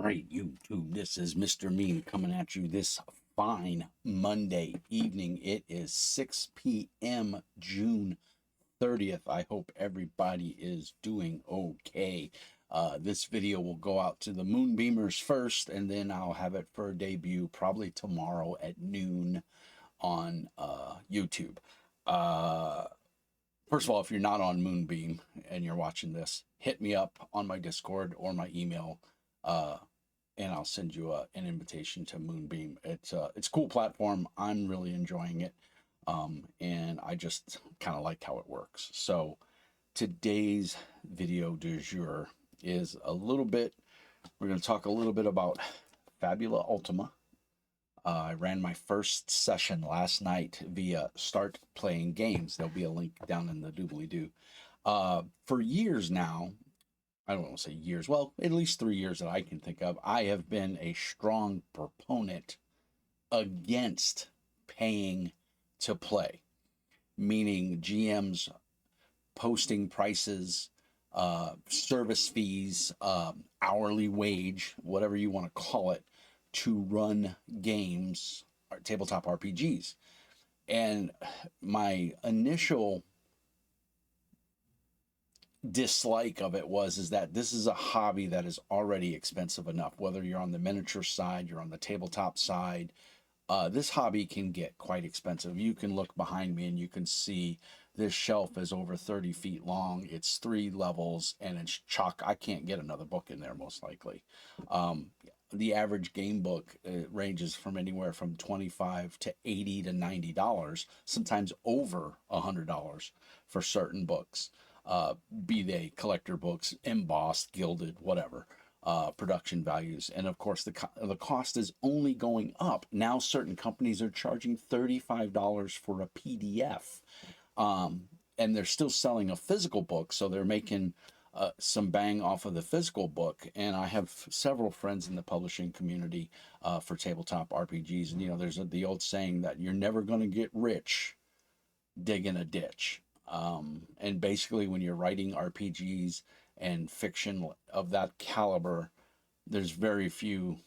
right, YouTube, this is Mr. Mean coming at you this fine Monday evening. It is 6 p.m. June 30th. I hope everybody is doing okay. This video will go out to the Moonbeamers first, and then I'll have it for a debut probably tomorrow at noon on YouTube. First of all, if you're not on Moonbeam and you're watching this, hit me up on my Discord or my email. And I'll send you an invitation to Moonbeam. It's a cool platform. I'm really enjoying it, and I just kind of like how it works. So today's video du jour is we're going to talk a little bit about Fabula Ultima. I ran my first session last night via StartPlaying.games. There'll be a link down in the doobly-doo. For years now, I don't want to say years, well, at least 3 years that I can think of, I have been a strong proponent against paying to play, meaning GMs posting prices, service fees, hourly wage, whatever you want to call it, to run games, or tabletop RPGs. And my initial dislike of it is that this is a hobby that is already expensive enough. Whether you're on the miniature side, you're on the tabletop side, this hobby can get quite expensive. You can look behind me and you can see this shelf is over 30 feet long. It's 3 levels and it's chock. I can't get another book in there most likely. The average game book ranges from anywhere from $25 to $80 to $90, sometimes over $100 for certain books. Be they collector books, embossed, gilded, whatever, production values. And of course, the cost is only going up. Now certain companies are charging $35 for a PDF. And they're still selling a physical book, so they're making some bang off of the physical book. And I have several friends in the publishing community for tabletop RPGs. And, you know, there's the old saying that you're never going to get rich digging a ditch. And basically when you're writing RPGs and fiction of that caliber, there's very few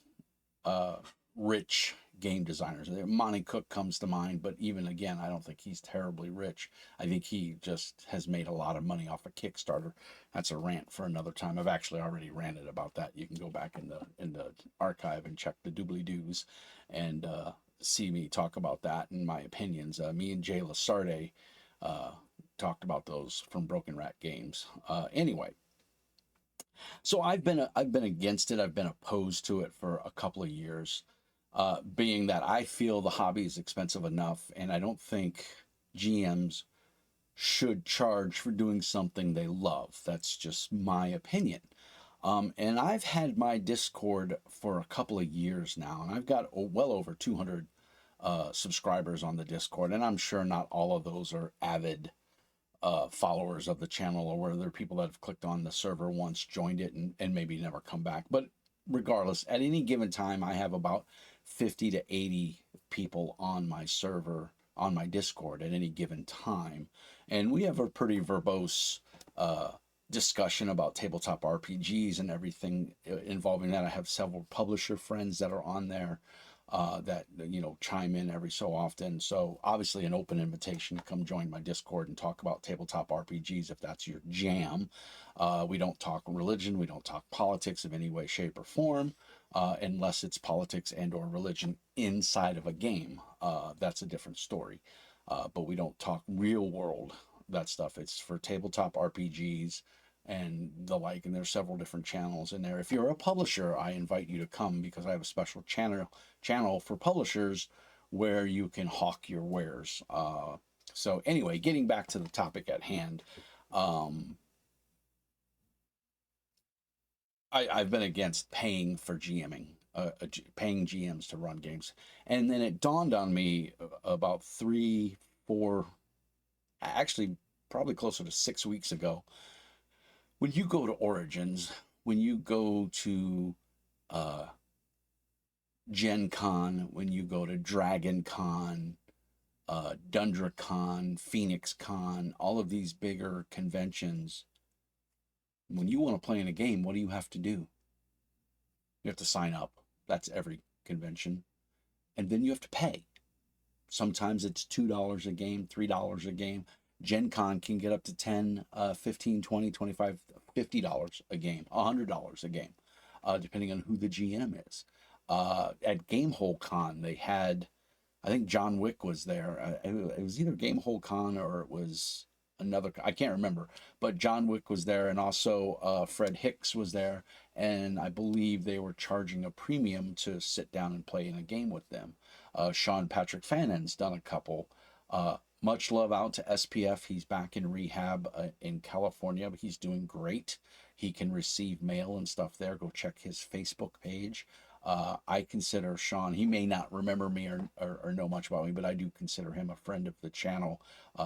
rich game designers. Monty Cook comes to mind, but even again, I don't think he's terribly rich. I think he just has made a lot of money off of Kickstarter. That's a rant for another time. I've actually already ranted about that. You can go back in the archive and check the doobly-doos and see me talk about that and my opinions. Me and Jay Lasarde talked about those from Broken Rat Games. Anyway, so I've been against it. I've been opposed to it for a couple of years, being that I feel the hobby is expensive enough, and I don't think GMs should charge for doing something they love. That's just my opinion. And I've had my Discord for a couple of years now, and I've got well over 200 subscribers on the Discord, and I'm sure not all of those are avid followers of the channel, or where there are people that have clicked on the server once, joined it, and maybe never come back. But regardless, at any given time, I have about 50 to 80 people on my server, on my Discord at any given time. And we have a pretty verbose discussion about tabletop RPGs and everything involving that. I have several publisher friends that are on there that, you know, chime in every so often. So obviously an open invitation to come join my Discord and talk about tabletop RPGs if that's your jam. We don't talk religion. We don't talk politics of any way, shape, or form, unless it's politics and or religion inside of a game. That's a different story. But we don't talk real world, that stuff. It's for tabletop RPGs and the like, and there's several different channels in there. If you're a publisher, I invite you to come, because I have a special channel for publishers where you can hawk your wares. So anyway, getting back to the topic at hand, I've been against paying for GMing, paying GMs to run games. And then it dawned on me about 3, 4, actually probably closer to 6 weeks ago. When you go to Origins, when you go to Gen Con, when you go to Dragon Con, DundraCon, Phoenix Con, all of these bigger conventions, when you want to play in a game, what do you have to do? You have to sign up. That's every convention. And then you have to pay. Sometimes it's $2 a game, $3 a game. Gen Con can get up to 10, 15, 20, 25, $50 a game, $100 a game, depending on who the GM is. At Gamehole Con, they had, I think John Wick was there. It was either Gamehole Con or it was another, I can't remember, but John Wick was there, and also Fred Hicks was there, and I believe they were charging a premium to sit down and play in a game with them. Sean Patrick Fannon's done a couple. Much love out to SPF. He's back in rehab in California, but he's doing great. He can receive mail and stuff there. Go check his Facebook page. I consider Sean, he may not remember me or know much about me, but I do consider him a friend of the channel.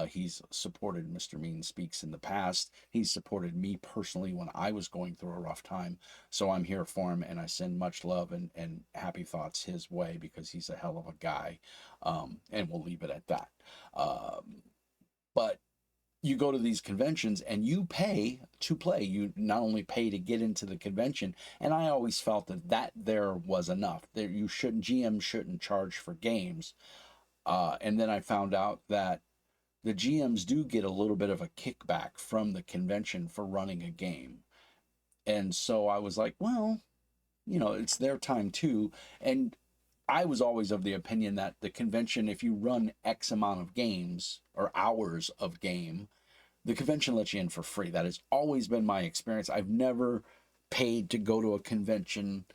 He's supported Mr. Mean Speaks in the past. He's supported me personally when I was going through a rough time. So I'm here for him, and I send much love and happy thoughts his way because he's a hell of a guy. And we'll leave it at that. But you go to these conventions and you pay to play. You not only pay to get into the convention, and I always felt that there was enough. There you shouldn't GM shouldn't charge for games. And then I found out that the GMs do get a little bit of a kickback from the convention for running a game. And so I was like, well, it's their time too. And I was always of the opinion that the convention, if you run X amount of games or hours of game, the convention lets you in for free. That has always been my experience. I've never paid to go to a convention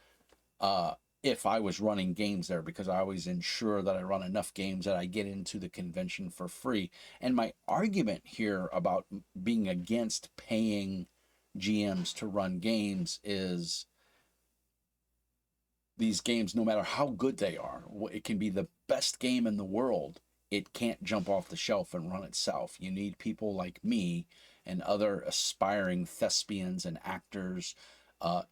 if I was running games there, because I always ensure that I run enough games that I get into the convention for free. And my argument here about being against paying GMs to run games is these games, no matter how good they are, it can be the best game in the world. It can't jump off the shelf and run itself. You need people like me and other aspiring thespians and actors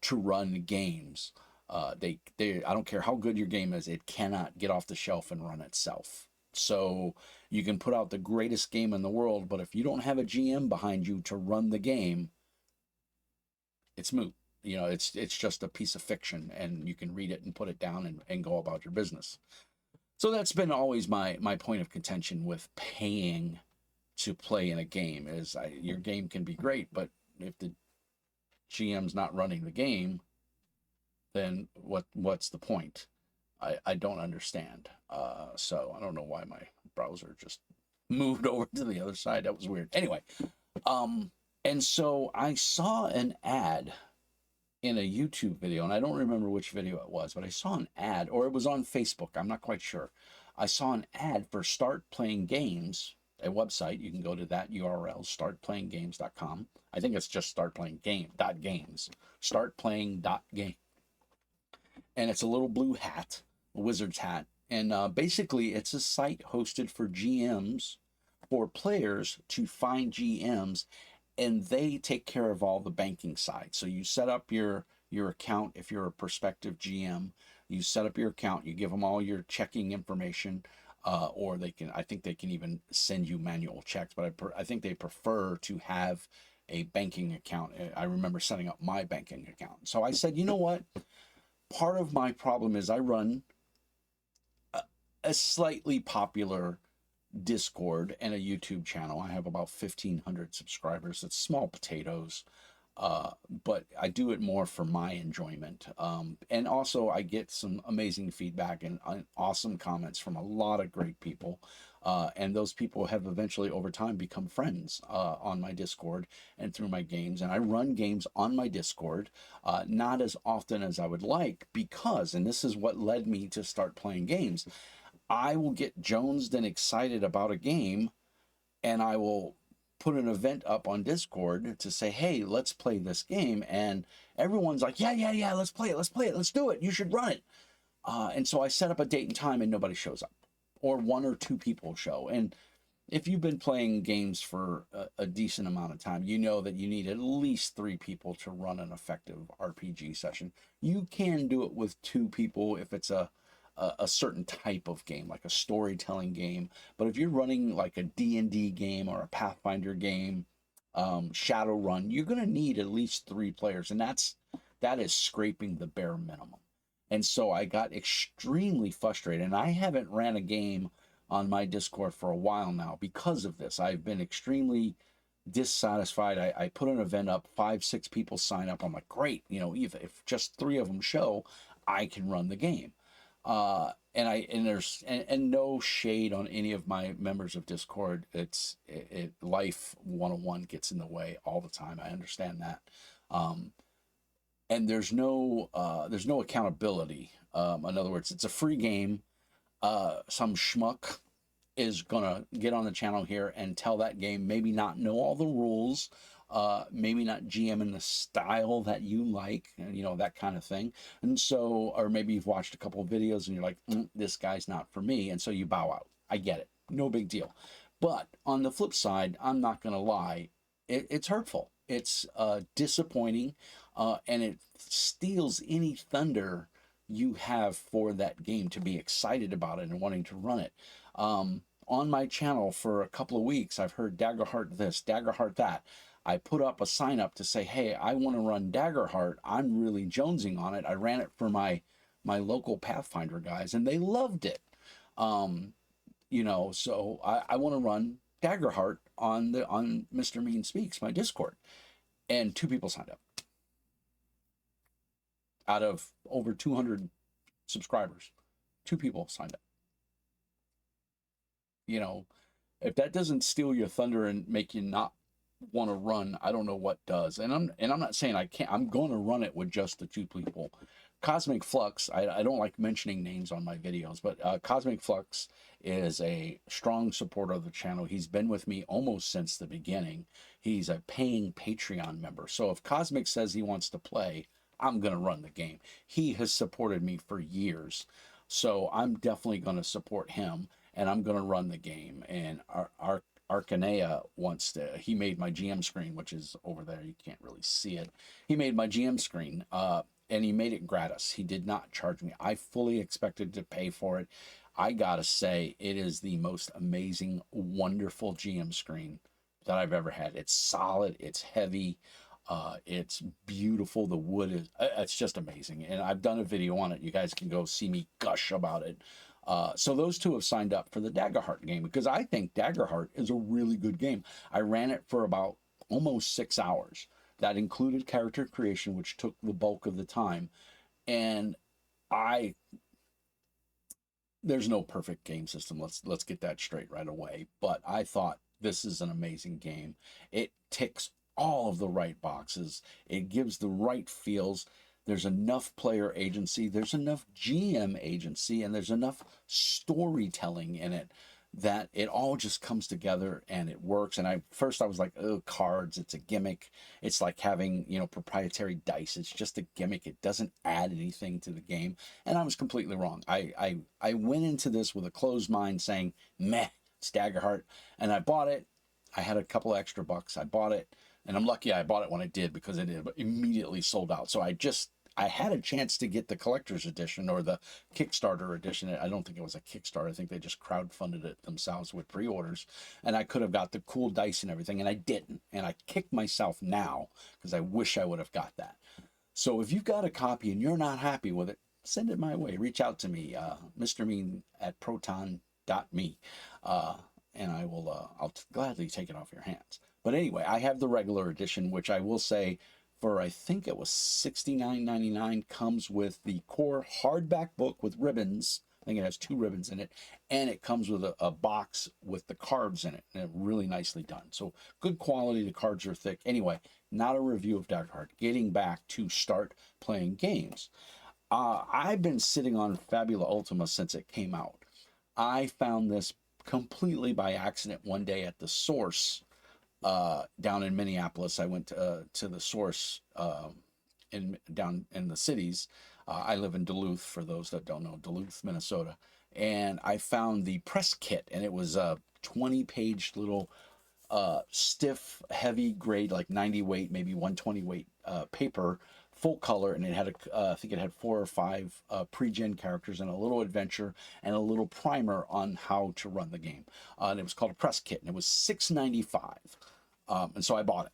to run games. I don't care how good your game is, it cannot get off the shelf and run itself. So you can put out the greatest game in the world, but if you don't have a GM behind you to run the game, it's moot. It's just a piece of fiction, and you can read it and put it down and go about your business. So that's been always my point of contention with paying to play in a game is your game can be great, but if the GM's not running the game, then what's the point? I don't understand. So I don't know why my browser just moved over to the other side. That was weird. Anyway, and so I saw an ad in a YouTube video, and I don't remember which video it was, but I saw an ad, or it was on Facebook. I'm not quite sure. I saw an ad for Start Playing Games, a website. You can go to that URL, startplayinggames.com. I think it's just startplaying.games, startplaying.game. And it's a little blue hat, a wizard's hat. And basically, it's a site hosted for GMs, for players to find GMs, and they take care of all the banking side. So you set up your account if you're a prospective GM. You set up your account. You give them all your checking information, or I think they can even send you manual checks. But I think they prefer to have a banking account. I remember setting up my banking account. So I said, you know what? Part of my problem is I run a slightly popular Discord and a YouTube channel. I have about 1,500 subscribers. It's small potatoes, but I do it more for my enjoyment. And also, I get some amazing feedback and awesome comments from a lot of great people. And those people have eventually, over time, become friends on my Discord and through my games. And I run games on my Discord, not as often as I would like, because, and this is what led me to start playing games, I will get jonesed and excited about a game, and I will put an event up on Discord to say, hey, let's play this game. And everyone's like, yeah, let's play it, let's do it, you should run it. And so I set up a date and time, and nobody shows up, or one or two people show. And if you've been playing games for a decent amount of time, you know that you need at least 3 people to run an effective RPG session. You can do it with 2 people if it's a certain type of game, like a storytelling game. But if you're running like a D&D game or a Pathfinder game, Shadowrun, you're going to need at least 3 players. And That is scraping the bare minimum. And so I got extremely frustrated. And I haven't ran a game on my Discord for a while now because of this. I've been extremely dissatisfied. I put an event up, 5, 6 people sign up. I'm like, great, if just 3 of them show, I can run the game. And no shade on any of my members of Discord. Life 101 gets in the way all the time. I understand that. Um, and there's no accountability. In other words, it's a free game. Some schmuck is gonna get on the channel here and tell that game, maybe not know all the rules, maybe not GM in the style that you like, and that kind of thing. And so, or maybe you've watched a couple of videos and you're like, this guy's not for me, and so you bow out. I get it, no big deal. But on the flip side, I'm not gonna lie, it's hurtful. It's disappointing, and it steals any thunder you have for that game to be excited about it and wanting to run it. On my channel for a couple of weeks, I've heard Daggerheart this, Daggerheart that. I put up a sign up to say, hey, I want to run Daggerheart. I'm really jonesing on it. I ran it for my local Pathfinder guys, and they loved it. So I want to run Daggerheart on Mr. Mean Speaks, my Discord. And 2 people signed up out of over 200 subscribers. 2 people signed up. If that doesn't steal your thunder and make you not want to run, I don't know what does. And I'm not saying I can't. I'm going to run it with just the 2 people. Cosmic Flux, I don't like mentioning names on my videos, but Cosmic Flux is a strong supporter of the channel. He's been with me almost since the beginning. He's a paying Patreon member. So if Cosmic says he wants to play, I'm going to run the game. He has supported me for years. So I'm definitely going to support him, and I'm going to run the game. And our Arcanea he made my GM screen, which is over there. You can't really see it. He made my GM screen, and he made it gratis. He did not charge me. I fully expected to pay for it. I gotta say, it is the most amazing, wonderful GM screen that I've ever had. It's solid, it's heavy, it's beautiful. The wood it's just amazing. And I've done a video on it. You guys can go see me gush about it. So those 2 have signed up for the Daggerheart game because I think Daggerheart is a really good game. I ran it for about almost 6 hours. That included character creation, which took the bulk of the time. And there's no perfect game system. Let's get that straight right away. But I thought this is an amazing game. It ticks all of the right boxes. It gives the right feels. There's enough player agency, there's enough GM agency, and there's enough storytelling in it that it all just comes together and it works. And I was like, oh, cards, it's a gimmick. It's like having, proprietary dice. It's just a gimmick. It doesn't add anything to the game. And I was completely wrong. I went into this with a closed mind saying, meh, it's Daggerheart. And I bought it. I had a couple extra bucks. I bought it. And I'm lucky I bought it when I did, because it immediately sold out. So I had a chance to get the collector's edition or the Kickstarter edition. I don't think it was a Kickstarter. I think they just crowdfunded it themselves with pre-orders. And I could have got the cool dice and everything, and I didn't. And I kick myself now because I wish I would have got that. So if you've got a copy and you're not happy with it, send it my way. Reach out to me, Mr. Mean at proton.me. And I'll gladly take it off your hands. But anyway, I have the regular edition, which I will say, for I think it was $69.99, comes with the core hardback book with ribbons. I think it has 2 ribbons in it, and it comes with a box with the cards in it, and really nicely done. So good quality. The cards are thick. Anyway, not a review of Daggerheart. Getting back to Start Playing Games. I've been sitting on Fabula Ultima since it came out. I found this completely by accident one day at the Source down in Minneapolis. I went to the Source down in the cities. I live in Duluth, for those that don't know, Duluth, Minnesota. And I found the press kit, and it was a 20-page little stiff, heavy grade, like 90 weight, maybe 120 weight paper, full color, and it had I think it had 4 or 5 pre-gen characters and a little adventure and a little primer on how to run the game. And it was called a press kit, and it was $6.95. And so I bought it.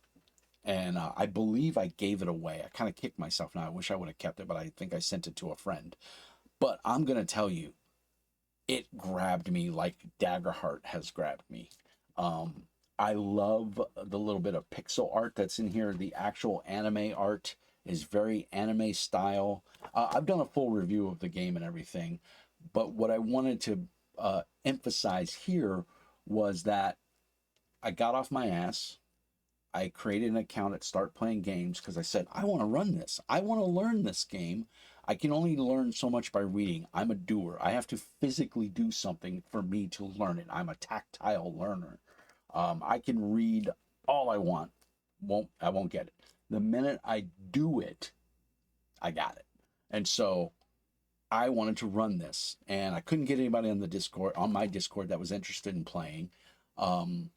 and I believe I gave it away. I kind of kicked myself now. I wish I would have kept it, but I think I sent it to a friend. But I'm gonna tell you, it grabbed me like Daggerheart has grabbed me. Um, I love the little bit of pixel art that's in here. The actual anime art is very anime style. I've done a full review of the game and everything, but what I wanted to emphasize here was that I got off my ass. I created an account at Start Playing Games because I said, I want to run this. I want to learn this game. I can only learn so much by reading. I'm a doer. I have to physically do something for me to learn it. I'm a tactile learner. I can read all I want. I won't get it. The minute I do it, I got it. And so I wanted to run this, and I couldn't get anybody on the Discord, on my Discord, that was interested in playing. Um,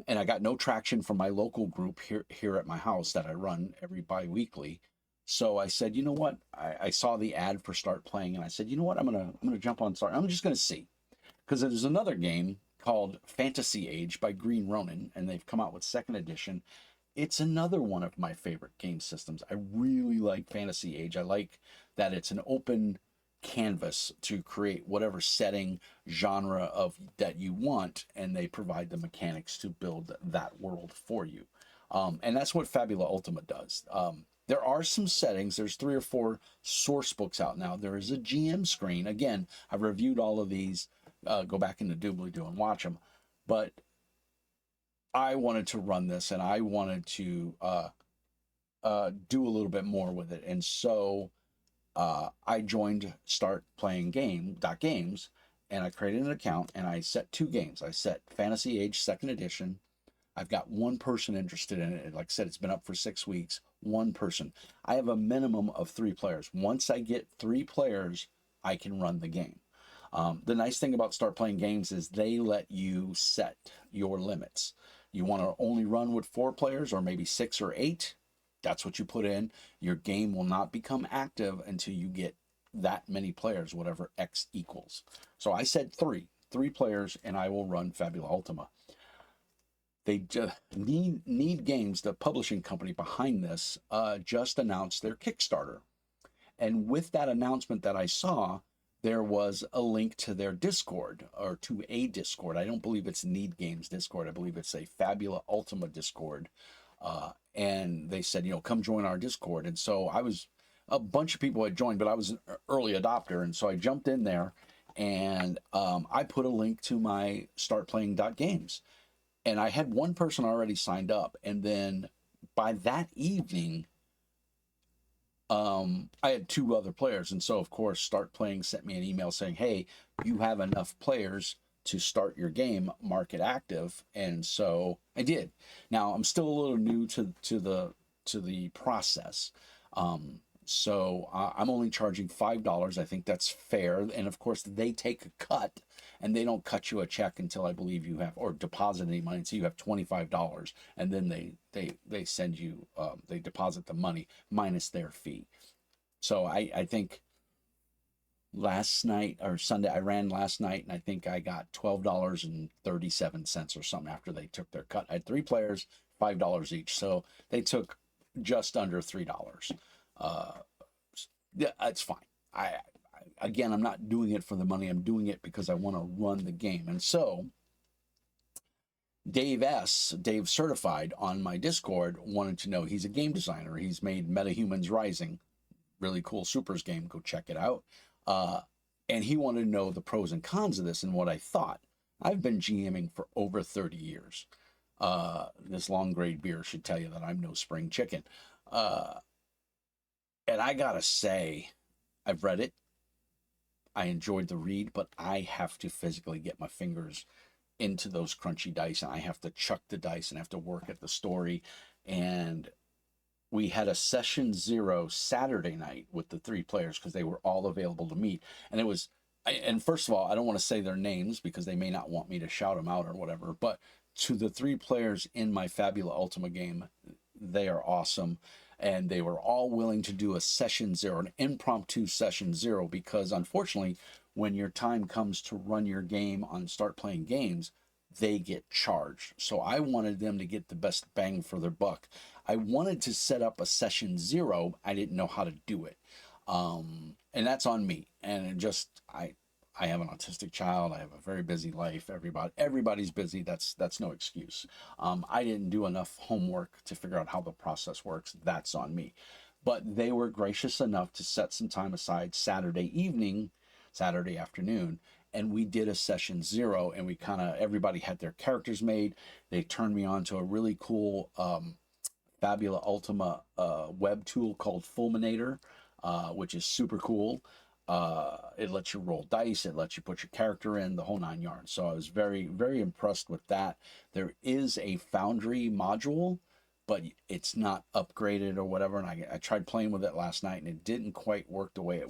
and I got no traction from my local group here at my house that I run every bi-weekly. So I said, you know what? I saw the ad for Start Playing, and I said, you know what? I'm gonna jump on Start. I'm just gonna see, because there's another game called Fantasy Age by Green Ronin, and they've come out with second edition. It's another one of my favorite game systems. I really like Fantasy Age. I like that it's an open canvas to create whatever setting, genre of that you want, and they provide the mechanics to build that world for you. And that's what Fabula Ultima does. There are some settings. There's 3 or 4 source books out now. There is a GM screen. Again, I've reviewed all of these. Go back into Doobly Doo and watch them. But I wanted to run this, and I wanted to do a little bit more with it. And so I joined StartPlaying.games, and I created an account, and I set 2 games. I set Fantasy Age Second Edition. I've got one person interested in it. Like I said, it's been up for 6 weeks. One person. I have a minimum of 3 players. Once I get 3 players, I can run the game. The nice thing about Start Playing Games is they let you set your limits. You want to only run with 4 players, or maybe 6 or 8. That's what you put in. Your game will not become active until you get that many players, whatever X equals. So I said 3 players, and I will run Fabula Ultima. They just need Games, the publishing company behind this, just announced their Kickstarter. And with that announcement that I saw, there was a link to their Discord, or to a Discord. I don't believe it's Need Games Discord. I believe it's a Fabula Ultima Discord. And they said, come join our Discord. And so a bunch of people had joined, but I was an early adopter. And so I jumped in there, and I put a link to my StartPlaying.games. And I had one person already signed up. And then by that evening, I had 2 other players. And so, of course, Start Playing sent me an email saying, hey, you have enough players to start your game, mark it active. And so I did. Now, I'm still a little new to the process. So I'm only charging $5. I think that's fair. And of course, they take a cut, and they don't cut you a check until I believe you have, or deposit any money until you have $25. And then they send you, they deposit the money minus their fee. So I think last night, or Sunday, I ran last night, and I think I got $12.37 or something after they took their cut. I had 3 players, $5 each. So they took just under $3. Yeah, that's fine. Again, I'm not doing it for the money. I'm doing it because I want to run the game. And so Dave Certified on my Discord wanted to know. He's a game designer. He's made MetaHumans Rising, really cool Supers game. Go check it out. And he wanted to know the pros and cons of this and what I thought. I've been GMing for over 30 years. This long grade beer should tell you that I'm no spring chicken. And I gotta say, I've read it. I enjoyed the read, but I have to physically get my fingers into those crunchy dice, and I have to chuck the dice and have to work at the story. And we had a session 0 Saturday night with the 3 players because they were all available to meet. And it was, and first of all, I don't want to say their names because they may not want me to shout them out or whatever, but to the 3 players in my Fabula Ultima game, they are awesome. And they were all willing to do a session 0, an impromptu session 0, because unfortunately, when your time comes to run your game on Start Playing Games, they get charged. So I wanted them to get the best bang for their buck. I wanted to set up a session 0. I didn't know how to do it. And that's on me. And it just, I have an autistic child. I have a very busy life. Everybody's busy. That's no excuse. I didn't do enough homework to figure out how the process works. That's on me. But they were gracious enough to set some time aside Saturday evening, Saturday afternoon, and we did a session 0, and we kind of, everybody had their characters made. They turned me on to a really cool Fabula Ultima web tool called Fulminator, which is super cool. It lets you roll dice, it lets you put your character in, the whole 9 yards. So I was very, very impressed with that. There is a Foundry module, but it's not upgraded or whatever. And I tried playing with it last night, and it didn't quite work the way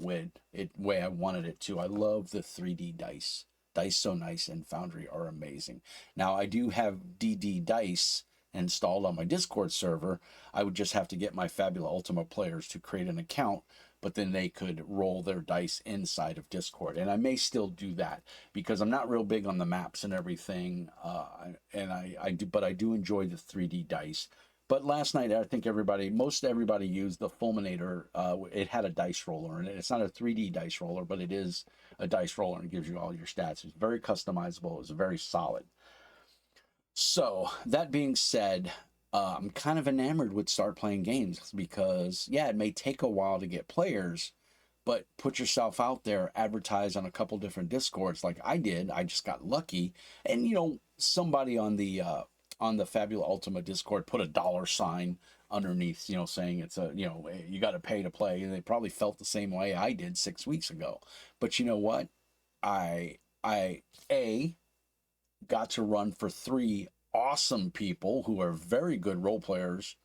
way I wanted it to. I love the 3D dice. Dice So Nice and Foundry are amazing. Now I do have DD Dice installed on my Discord server. I would just have to get my Fabula Ultima players to create an account, but then they could roll their dice inside of Discord. And I may still do that because I'm not real big on the maps and everything. But I do enjoy the 3D dice. But last night, I think most everybody used the Fulminator. It had a dice roller, and it's not a 3D dice roller, but it is a dice roller, and it gives you all your stats. It's very customizable. It's very solid. So that being said, I'm kind of enamored with Start Playing Games because, yeah, it may take a while to get players, but put yourself out there, advertise on a couple different Discords like I did. I just got lucky, and somebody on the Fabula Ultima Discord put a $sign underneath, saying it's you got to pay to play. And they probably felt the same way I did 6 weeks ago. But you know what? I got to run for 3 awesome people who are very good role players.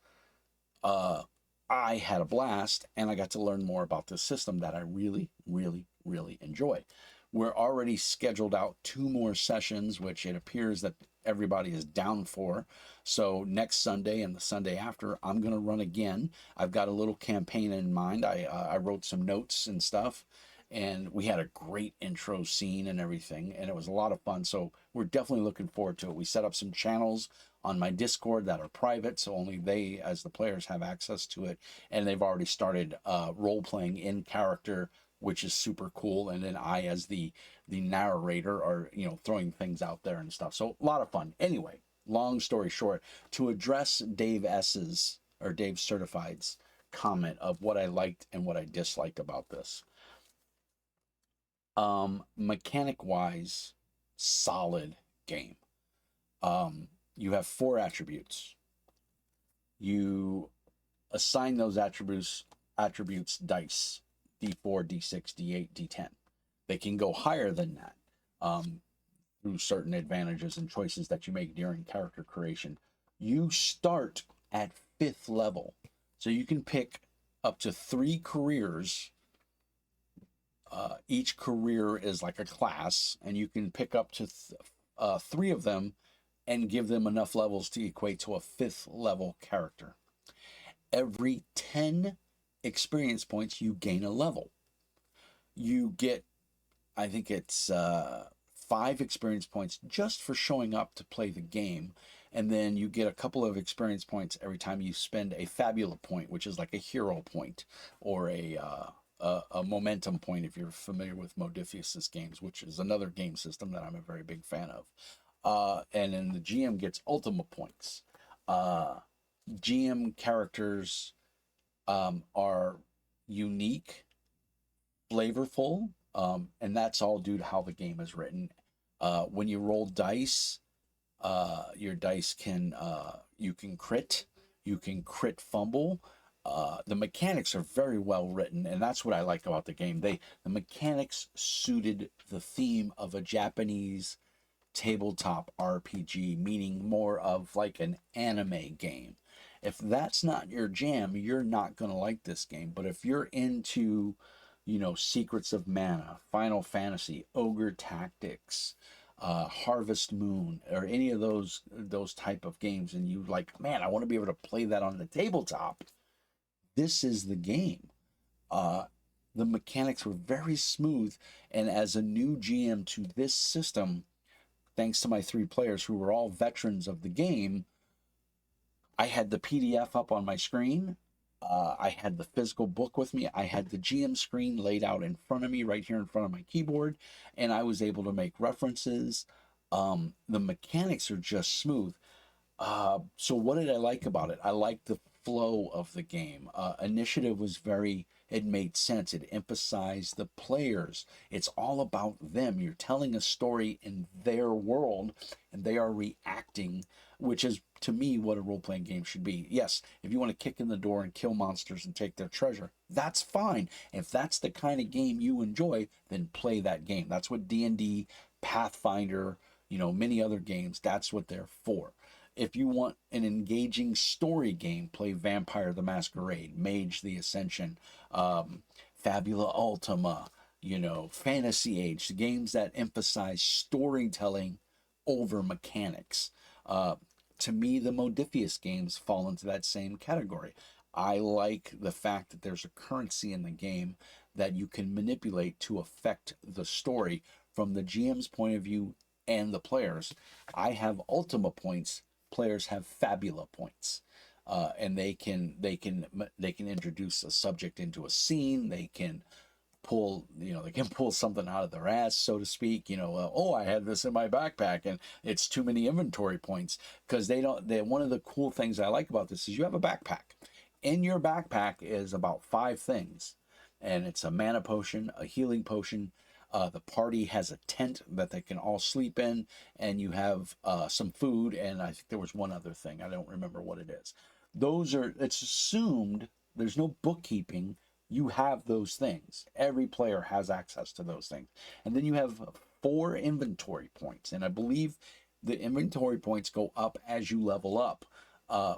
I had a blast, and I got to learn more about this system that I really, really, really enjoy. We're already scheduled out 2 more sessions, which it appears that everybody is down for. So next Sunday and the Sunday after, I'm going to run again. I've got a little campaign in mind. I wrote some notes and stuff, and we had a great intro scene and everything, and it was a lot of fun. So we're definitely looking forward to it. We set up some channels on my Discord that are private, so only they, as the players, have access to it. And they've already started role playing in character, which is super cool. And then I, as the narrator, are throwing things out there and stuff. So a lot of fun. Anyway, long story short, to address Dave Certified's comment of what I liked and what I disliked about this. Mechanic wise, solid game. You have 4 attributes. You assign those attributes dice: d4, d6, d8, d10. They can go higher than that through certain advantages and choices that you make during character creation. You start at 5th level, so you can pick up to 3 careers. Each career is like a class, and you can pick up to 3 of them and give them enough levels to equate to a 5th level character. Every 10 experience points, you gain a level. You get, I think it's 5 experience points just for showing up to play the game. And then you get a couple of experience points every time you spend a Fabula point, which is like a hero point or a momentum point, if you're familiar with Modiphius's games, which is another game system that I'm a very big fan of. And then the GM gets Ultima points. GM characters are unique, flavorful, and that's all due to how the game is written. When you roll dice, your dice you can crit fumble. The mechanics are very well written, and that's what I like about the game. The mechanics suited the theme of a Japanese tabletop RPG, meaning more of like an anime game. If that's not your jam, you're not going to like this game. But if you're into, Secrets of Mana, Final Fantasy, Ogre Tactics, Harvest Moon, or any of those type of games, and you like, man, I want to be able to play that on the tabletop, this is the game. The mechanics were very smooth, and as a new GM to this system, thanks to my 3 players who were all veterans of the game, I had the PDF up on my screen. I had the physical book with me. I had the GM screen laid out in front of me, right here in front of my keyboard, and I was able to make references. The mechanics are just smooth. So what did I like about it? I liked the flow of the game. Initiative was it made sense. It emphasized the players. It's all about them. You're telling a story in their world and they are reacting, which is to me what a role-playing game should be. Yes, if you want to kick in the door and kill monsters and take their treasure, that's fine. If that's the kind of game you enjoy, then play that game. That's what D&D, Pathfinder, many other games, that's what they're for. If you want an engaging story game, play Vampire the Masquerade, Mage the Ascension, Fabula Ultima, Fantasy Age, games that emphasize storytelling over mechanics. To me, the Modifius games fall into that same category. I like the fact that there's a currency in the game that you can manipulate to affect the story from the GM's point of view and the players. I have Ultima points, players have Fabula points, and they can introduce a subject into a scene. They can pull something out of their ass, so to speak. Oh, I had this in my backpack, and it's too many inventory points, because one of the cool things I like about this is you have a backpack. In your backpack is about 5 things, and it's a mana potion, a healing potion. The party has a tent that they can all sleep in, and you have some food, and I think there was one other thing. I don't remember what it is. It's assumed there's no bookkeeping. You have those things. Every player has access to those things. And then you have 4 inventory points. And I believe the inventory points go up as you level up,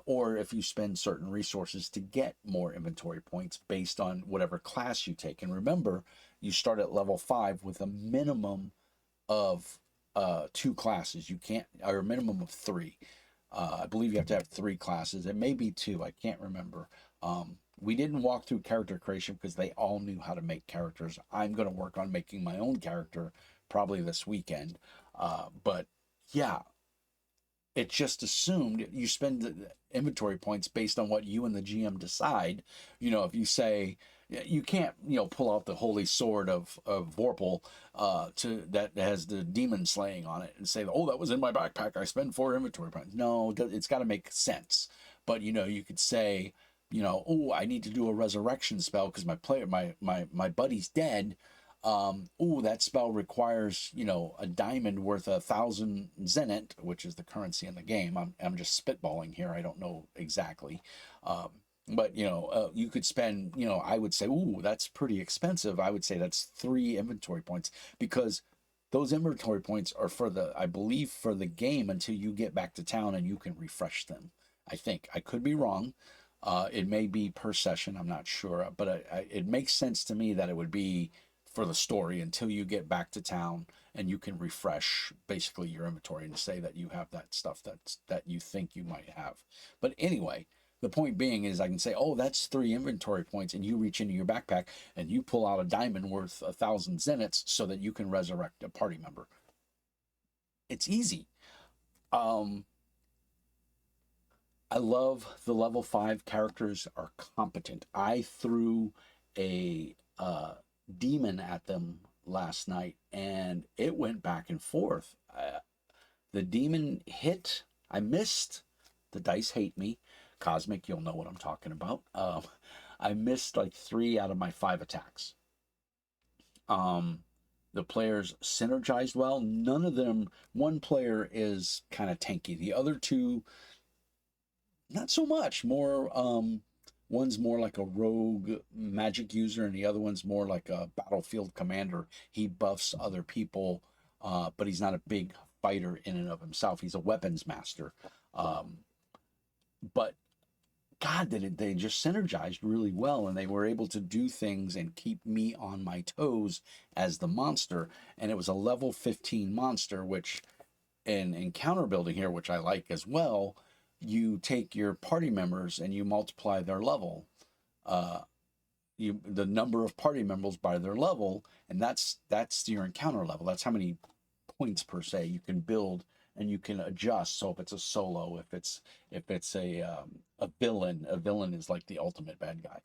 or if you spend certain resources to get more inventory points based on whatever class you take. And remember, you start at level 5 with a minimum of 2 classes. You can't, or a minimum of 3. I believe you have to have 3 classes. It may be 2. I can't remember. We didn't walk through character creation because they all knew how to make characters. I'm going to work on making my own character probably this weekend. But yeah, it's just assumed you spend the inventory points based on what you and the GM decide. If you say you can't, pull out the holy sword of Vorpal that has the demon slaying on it and say, oh, that was in my backpack, I spend 4 inventory points. No, it's got to make sense. But you could say, oh, I need to do a resurrection spell because my buddy's dead. Oh, that spell requires, a diamond worth 1,000 zenit, which is the currency in the game. I'm just spitballing here. I don't know exactly. But, you could spend, I would say, ooh, that's pretty expensive. I would say that's 3 inventory points, because those inventory points are I believe, for the game until you get back to town and you can refresh them. I think. I could be wrong. It may be per session. I'm not sure. But it makes sense to me that it would be for the story until you get back to town and you can refresh basically your inventory and say that you have that stuff that you think you might have. But anyway, the point being is I can say, oh, that's 3 inventory points, and you reach into your backpack and you pull out a diamond worth 1,000 zenits so that you can resurrect a party member. It's easy. I love the level 5 characters are competent. I threw a demon at them last night, and it went back and forth. The demon hit. I missed. The dice hate me. Cosmic, you'll know what I'm talking about. I missed like 3 out of my 5 attacks. The players synergized well. None of them. One player is kind of tanky. The other 2, not so much. One's more like a rogue magic user, and the other one's more like a battlefield commander. He buffs other people, but he's not a big fighter in and of himself. He's a weapons master. But God, they just synergized really well, and they were able to do things and keep me on my toes as the monster. And it was a level 15 monster, which in encounter building here, which I like as well, you take your party members and you multiply their level, the number of party members by their level, and that's your encounter level. That's how many points per se. You can build and you can adjust. So if it's a solo, if it's a villain is like the ultimate bad guy.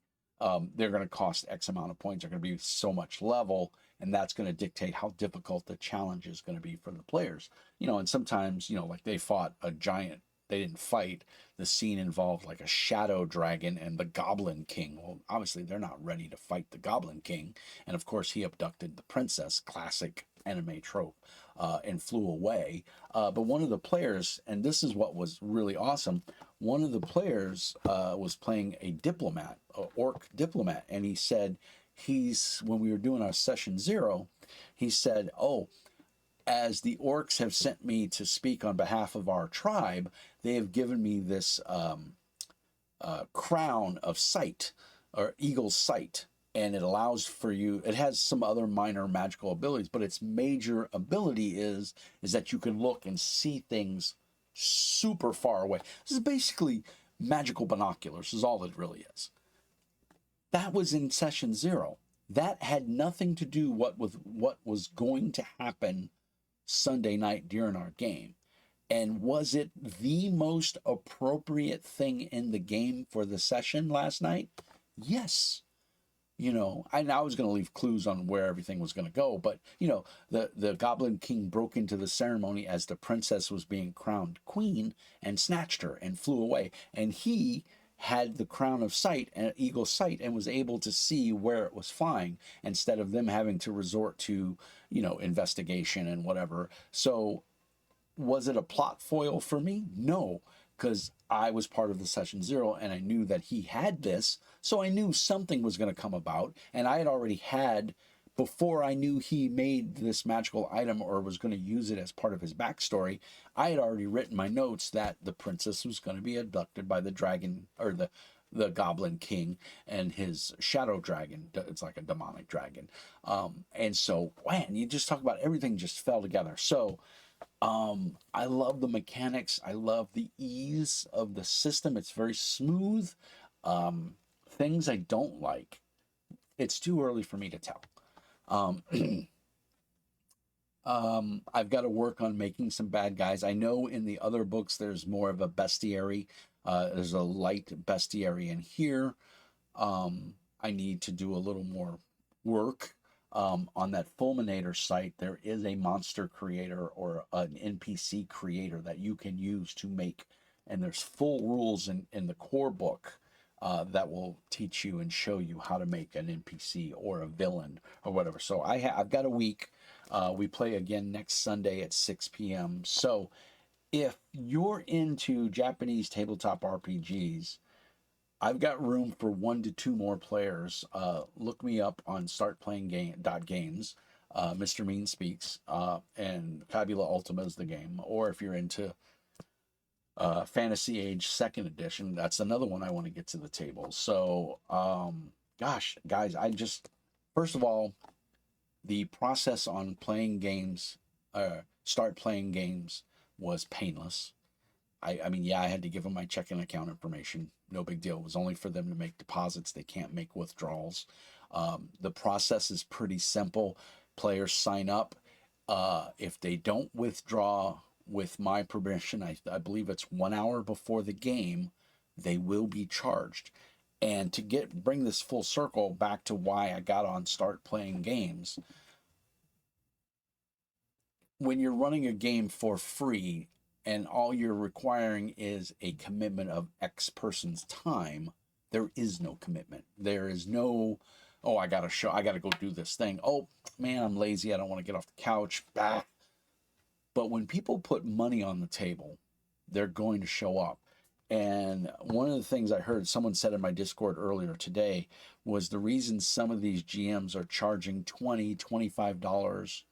They're going to cost X amount of points. They're going to be so much level, and that's going to dictate how difficult the challenge is going to be for the players. And sometimes, like they fought a giant. They didn't fight. The scene involved like a shadow dragon and the Goblin King. Well, obviously they're not ready to fight the Goblin King, and of course he abducted the princess, classic anime trope, and flew away. But one of the players, and this is what was really awesome, one of the players was playing a diplomat, a orc diplomat, and he said when we were doing our session 0, he said, "Oh, as the orcs have sent me to speak on behalf of our tribe, they have given me this crown of sight, or eagle's sight, and it allows for you. It has some other minor magical abilities, but its major ability is that you can look and see things super far away. This is basically magical binoculars. Is all it really is. That was in session 0. That had nothing to do with what was going to happen Sunday night during our game. And was it the most appropriate thing in the game for the session last night? Yes. I was going to leave clues on where everything was going to go, but the Goblin King broke into the ceremony as the princess was being crowned queen and snatched her and flew away. And he had the crown of sight and eagle sight and was able to see where it was flying instead of them having to resort to investigation and whatever. So was it a plot foil for me? No, because I was part of the session 0 and I knew that he had this. So I knew something was going to come about. And I had already had, before I knew he made this magical item or was going to use it as part of his backstory, I had already written my notes that the princess was going to be abducted by the dragon, or the Goblin King and his shadow dragon. It's like a demonic dragon. And so, man, you just talk about everything just fell together. So I love the mechanics. I love the ease of the system. It's very smooth. Things I don't like, it's too early for me to tell. Um, I've got to work on making some bad guys. I know in the other books there's more of a bestiary. There's a light bestiary in here. I need to do a little more work. On that Fulminator site, there is a monster creator or an NPC creator that you can use to make, and there's full rules in the core book that will teach you and show you how to make an NPC or a villain or whatever. So I've got a week. We play again next Sunday at 6 p.m. So if you're into Japanese tabletop RPGs, I've got room for 1 to 2 more players. Look me up on StartPlaying.games. Mr. Mean Speaks, and Fabula Ultima is the game. Or if you're into Fantasy Age 2nd Edition, that's another one I want to get to the table. So, gosh, guys, first of all, the process on playing games, start playing games, was painless. I mean, yeah, I had to give them my checking account information. No big deal. It was only for them to make deposits. They can't make withdrawals. The process is pretty simple. Players sign up. If they don't withdraw with my permission, I believe it's 1 hour before the game, they will be charged. And to bring this full circle back to why I got on Start Playing Games, when you're running a game for free and all you're requiring is a commitment of X person's time, there is no commitment. There is no, oh, I got to go do this thing. Oh, man, I'm lazy. I don't want to get off the couch. Bah. But when people put money on the table, they're going to show up. And one of the things I heard someone said in my Discord earlier today was the reason some of these GMs are charging $20, $25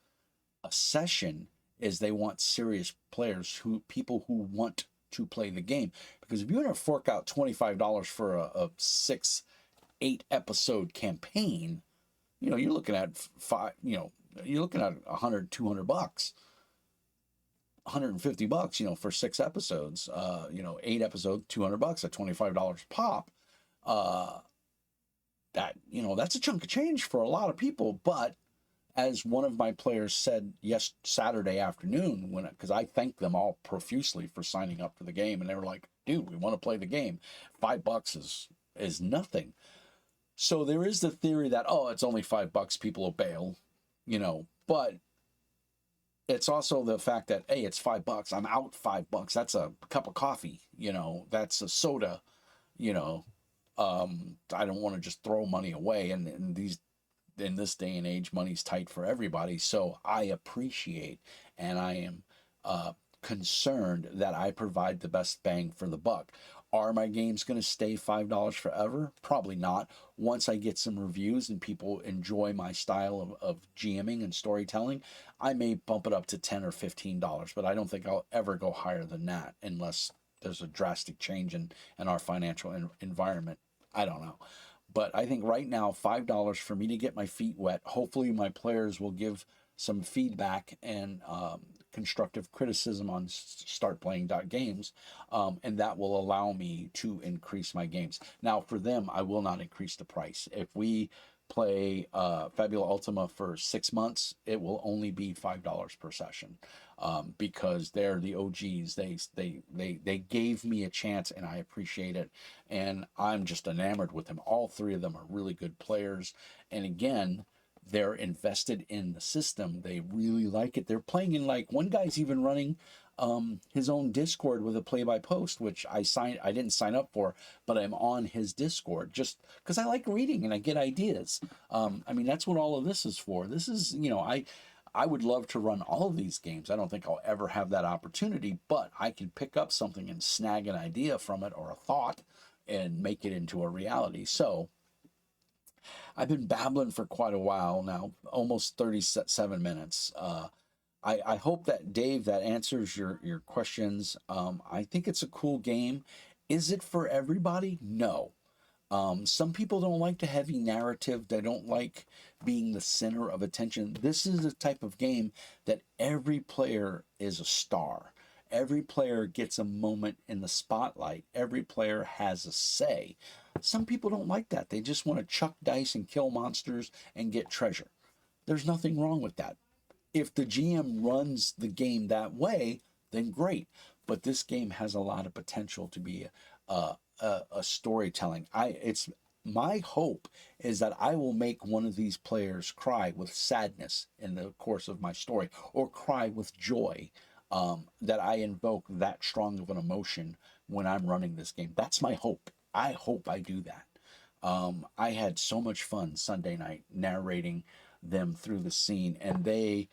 a session is they want serious players, people who want to play the game. Because if you're going to fork out $25 for a 6-8 episode campaign, you're looking at you're looking at $100, $200, $150, for 6 episodes, 8 episodes, $200 at $25 pop. That's a chunk of change for a lot of people, but as one of my players said yes Saturday afternoon, when because I thanked them all profusely for signing up for the game, and they were like, "Dude, we want to play the game. $5 is nothing." So there is the theory that, oh, it's only $5, people will bail, but it's also the fact that, hey, it's $5. I'm out $5. That's a cup of coffee, that's a soda, you know. I don't want to just throw money away, and these in this day and age, money's tight for everybody. So I appreciate and I am concerned that I provide the best bang for the buck. Are my games going to stay $5 forever? Probably not. Once I get some reviews and people enjoy my style of GMing and storytelling, I may bump it up to $10 or $15, but I don't think I'll ever go higher than that unless there's a drastic change in our financial environment. I don't know. But I think right now, $5 for me to get my feet wet. Hopefully, my players will give some feedback and constructive criticism on StartPlaying.games, and that will allow me to increase my games. Now, for them, I will not increase the price. If we play Fabula Ultima for 6 months, it will only be $5 per session, because they're the OGs. They gave me a chance, and I appreciate it. And I'm just enamored with them. All three of them are really good players. And again, they're invested in the system. They really like it. They're playing in, like, one guy's even running his own Discord with a play-by-post, which I didn't sign up for, but I'm on his Discord just because I like reading and I get ideas. I mean, that's what all of this is for. This is, I would love to run all of these games. I don't think I'll ever have that opportunity, but I can pick up something and snag an idea from it or a thought and make it into a reality. So I've been babbling for quite a while now, almost 37 minutes. I hope that, Dave, that answers your questions. I think it's a cool game. Is it for everybody? No. Some people don't like the heavy narrative. They don't like being the center of attention. This is a type of game that every player is a star. Every player gets a moment in the spotlight. Every player has a say. Some people don't like that. They just want to chuck dice and kill monsters and get treasure. There's nothing wrong with that. If the GM runs the game that way, then great. But this game has a lot of potential to be a storytelling. It's my hope is that I will make one of these players cry with sadness in the course of my story, or cry with joy. That I invoke that strong of an emotion when I'm running this game. That's my hope. I hope I do that. I had so much fun Sunday night narrating them through the scene, and they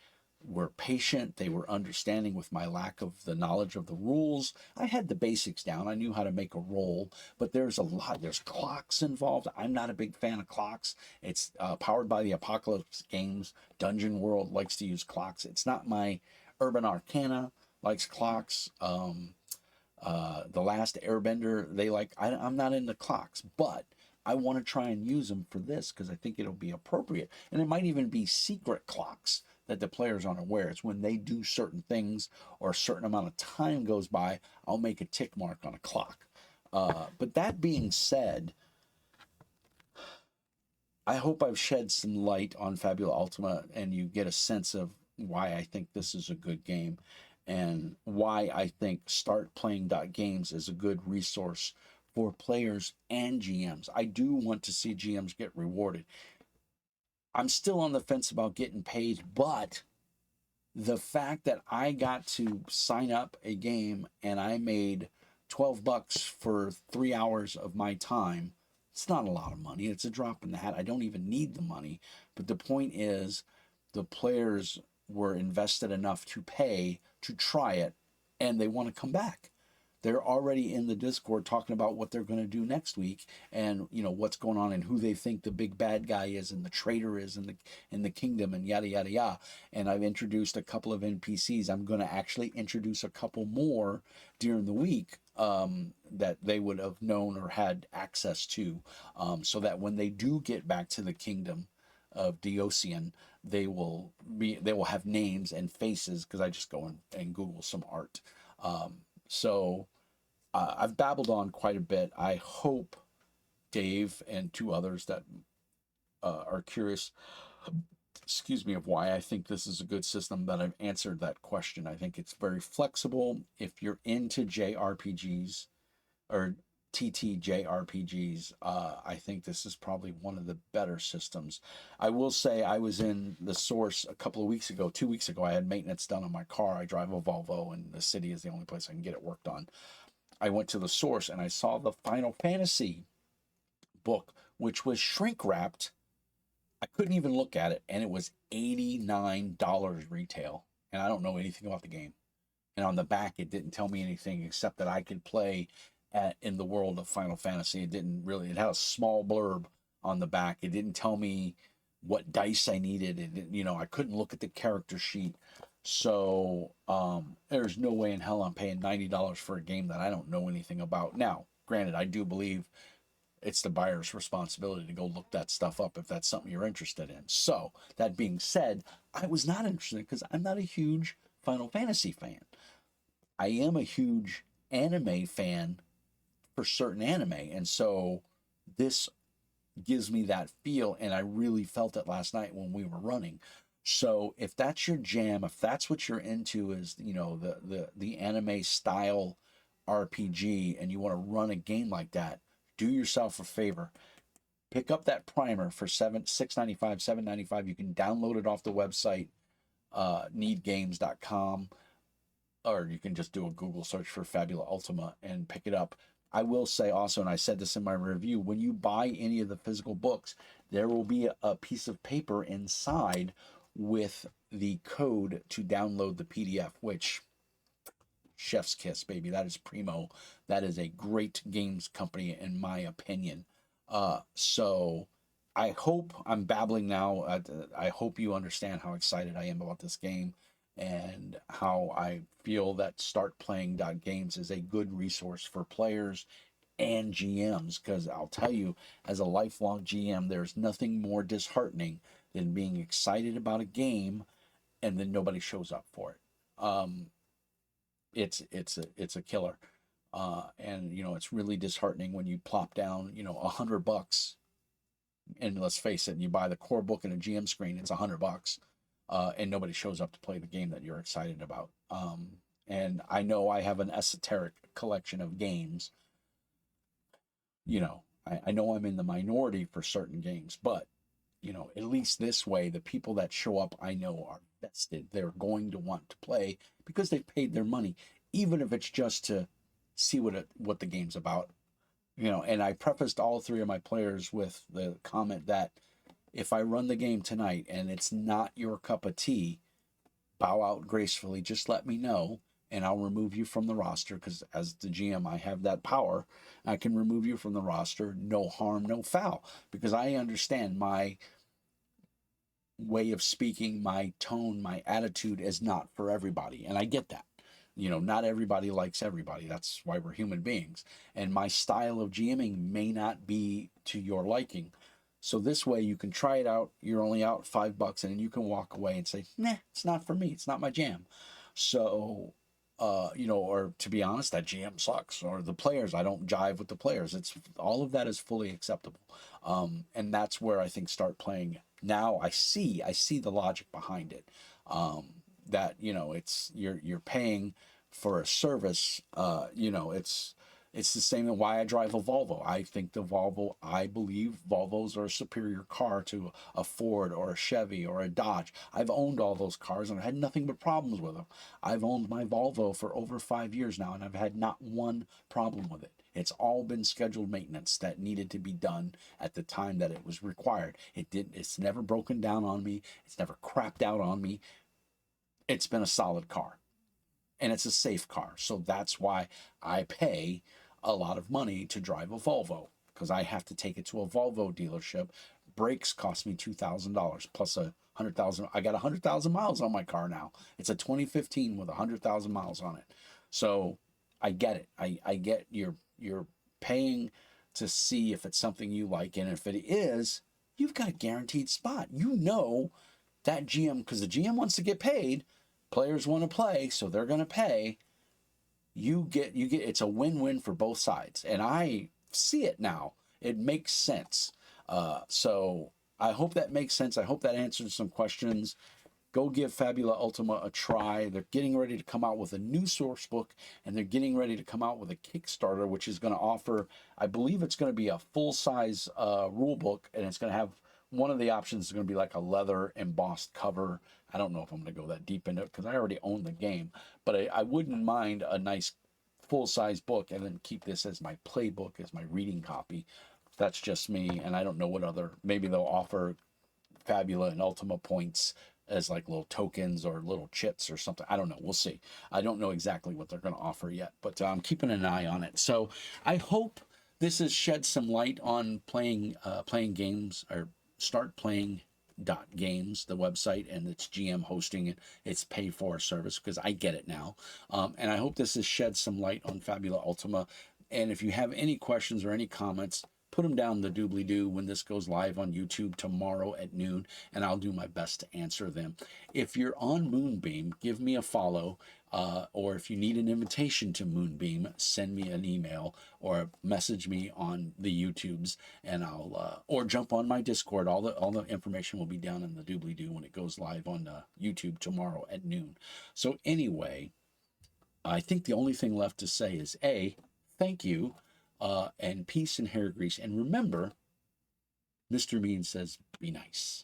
were patient. They were understanding with my lack of the knowledge of the rules. I had the basics down. I knew how to make a roll, but there's a lot. There's clocks involved. I'm not a big fan of clocks. It's powered by the Apocalypse Games. Dungeon World likes to use clocks. It's not my Urban Arcana likes clocks. The Last Airbender, I'm not into clocks, but I want to try and use them for this because I think it'll be appropriate. And it might even be secret clocks that the players aren't aware. It's when they do certain things or a certain amount of time goes by, I'll make a tick mark on a clock. But that being said, I hope I've shed some light on Fabula Ultima and you get a sense of why I think this is a good game and why I think StartPlaying.games is a good resource for players and GMs. I do want to see GMs get rewarded. I'm still on the fence about getting paid, but the fact that I got to sign up a game and I made $12 for 3 hours of my time, it's not a lot of money. It's a drop in the hat. I don't even need the money. But the point is, the players were invested enough to pay to try it, and they want to come back. They're already in the Discord talking about what they're going to do next week, and what's going on and who they think the big bad guy is and the traitor is in the kingdom, and yada yada yada. And I've introduced a couple of NPCs. I'm going to actually introduce a couple more during the week, that they would have known or had access to, so that when they do get back to the kingdom of Diocene, they will have names and faces, because I just go and Google some art. So I've babbled on quite a bit. I hope Dave and two others that are curious excuse me, of why I think this is a good system, that I've answered that question. I think it's very flexible. If you're into JRPGs or TTJRPGs, I think this is probably one of the better systems. I will say I was in the Source a couple of weeks ago, 2 weeks ago. I had maintenance done on my car. I drive a Volvo, and the city is the only place I can get it worked on. I went to the Source and I saw the Final Fantasy book, which was shrink wrapped. I couldn't even look at it, and it was $89 retail. And I don't know anything about the game. And on the back, it didn't tell me anything except that I could play in the world of Final Fantasy. It didn't really, it had a small blurb on the back. It didn't tell me what dice I needed. It didn't, I couldn't look at the character sheet. So there's no way in hell I'm paying $90 for a game that I don't know anything about. Now, granted, I do believe it's the buyer's responsibility to go look that stuff up if that's something you're interested in. So, that being said, I was not interested because I'm not a huge Final Fantasy fan. I am a huge anime fan for certain anime. And so this gives me that feel. And I really felt it last night when we were running. So if that's your jam, if that's what you're into, is the anime style RPG, and you want to run a game like that, do yourself a favor. Pick up that primer for $6.95, $7.95. You can download it off the website, needgames.com, or you can just do a Google search for Fabula Ultima and pick it up. I will say also, and I said this in my review, when you buy any of the physical books, there will be a piece of paper inside with the code to download the PDF, which, chef's kiss, baby. That is primo. That is a great games company, in my opinion. So I hope I'm babbling now. I hope you understand how excited I am about this game, and how I feel that StartPlaying.games is a good resource for players and GMs. Because I'll tell you, as a lifelong GM, there's nothing more disheartening than being excited about a game and then nobody shows up for it. It's a killer. And it's really disheartening when you plop down $100, and let's face it, and you buy the core book and a GM screen, it's $100, and nobody shows up to play the game that you're excited about. And I know I have an esoteric collection of games. I know I'm in the minority for certain games, but at least this way, the people that show up, I know, are vested. They're going to want to play because they've paid their money, even if it's just to see what the game's about. And I prefaced all three of my players with the comment that if I run the game tonight and it's not your cup of tea, bow out gracefully. Just let me know, and I'll remove you from the roster, because as the GM, I have that power. I can remove you from the roster. No harm, no foul, because I understand my way of speaking, my tone, my attitude is not for everybody. And I get that. Not everybody likes everybody. That's why we're human beings. And my style of GMing may not be to your liking. So this way you can try it out. You're only out $5, and then you can walk away and say, nah, it's not for me. It's not my jam. So, or to be honest, that GM sucks, or the players, I don't jive with the players. It's all of that is fully acceptable. And that's where I think Start Playing now, I see the logic behind it. That it's you're paying for a service. It's the same as why I drive a Volvo. I believe Volvos are a superior car to a Ford or a Chevy or a Dodge. I've owned all those cars and I've had nothing but problems with them. I've owned my Volvo for over 5 years now, and I've had not one problem with it. It's all been scheduled maintenance that needed to be done at the time that it was required. It's never broken down on me. It's never crapped out on me. It's been a solid car, and it's a safe car. So that's why I pay a lot of money to drive a Volvo, because I have to take it to a Volvo dealership. Brakes cost me $2,000 plus 100,000. I got 100,000 miles on my car now. It's a 2015 with 100,000 miles on it. So I get it. I get you're paying to see if it's something you like, and if it is, you've got a guaranteed spot. That GM, because the GM wants to get paid, players want to play, so they're going to pay. You get it's a win-win for both sides, and I see it now. It makes sense. So I hope that makes sense. I hope that answers some questions. Go give Fabula Ultima a try. They're getting ready to come out with a new source book, and they're getting ready to come out with a Kickstarter, which is going to offer, I believe it's going to be a full-size rule book, and it's going to have one of the options is going to be like a leather embossed cover. I don't know if I'm going to go that deep into it because I already own the game, but I wouldn't mind a nice full-size book and then keep this as my playbook, as my reading copy. That's just me, and I don't know what other, maybe they'll offer Fabula and Ultima points as like little tokens or little chips or something. I don't know. We'll see. I don't know exactly what they're going to offer yet, but I'm keeping an eye on it. So I hope this has shed some light on playing games, or StartPlaying.games, the website, and its GM hosting and its pay for service, because I get it now. And I hope this has shed some light on Fabula Ultima. And if you have any questions or any comments, put them down the doobly doo when this goes live on YouTube tomorrow at noon, and I'll do my best to answer them. If you're on Moonbeam, give me a follow, or if you need an invitation to Moonbeam, send me an email or message me on the YouTubes, and I'll or jump on my Discord. All the information will be down in the doobly doo when it goes live on YouTube tomorrow at noon. So anyway, I think the only thing left to say is thank you, and peace and hair grease. And remember, Mr. Mean says, be nice.